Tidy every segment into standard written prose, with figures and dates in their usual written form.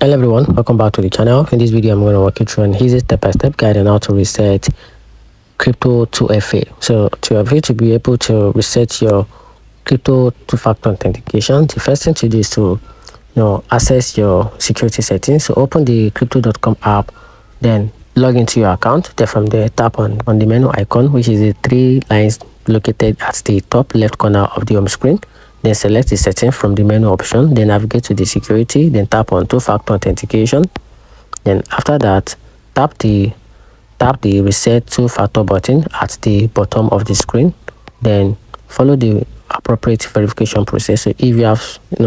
Hello everyone, welcome back to the channel. In this video I'm going to walk you through an easy step-by-step guide on how to reset crypto 2FA. So to be able to reset your crypto two-factor authentication, the first thing to do is to access your security settings. So open the crypto.com app, then log into your account. Then from there, tap on the menu icon, which is the three lines located at the top left corner of the home screen. Then select the setting from the menu option, then navigate to the security, then tap on two-factor authentication. Then after that, tap the reset two-factor button at the bottom of the screen. Then follow the appropriate verification process. So if you have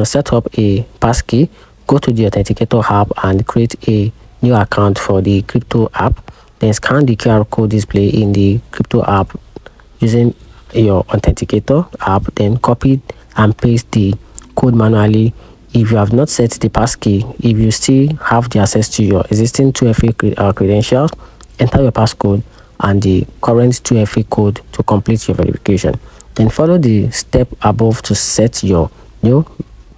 set up a passkey, go to the authenticator app and create a new account for the crypto app. Then scan the QR code display in the crypto app using your authenticator app, then copy and paste the code manually. If you have not set the passkey, if you still have the access to your existing 2FA credentials, enter your passcode and the current 2FA code to complete your verification. Then follow the step above to set your new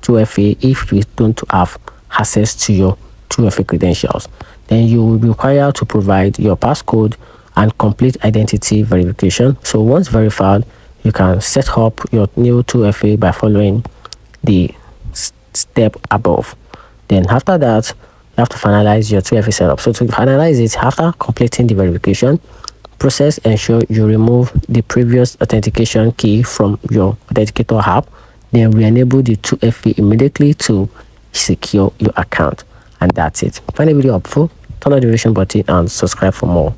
2FA if you don't have access to your 2FA credentials. Then you will be required to provide your passcode and complete identity verification. So once verified, you can set up your new 2FA by following the step above. Then after that, you have to finalize your 2FA setup. So to finalize it, after completing the verification process, ensure you remove the previous authentication key from your authenticator app. Then re-enable the 2FA immediately to secure your account. And that's it. Find the video helpful, turn on the notification button and subscribe for more.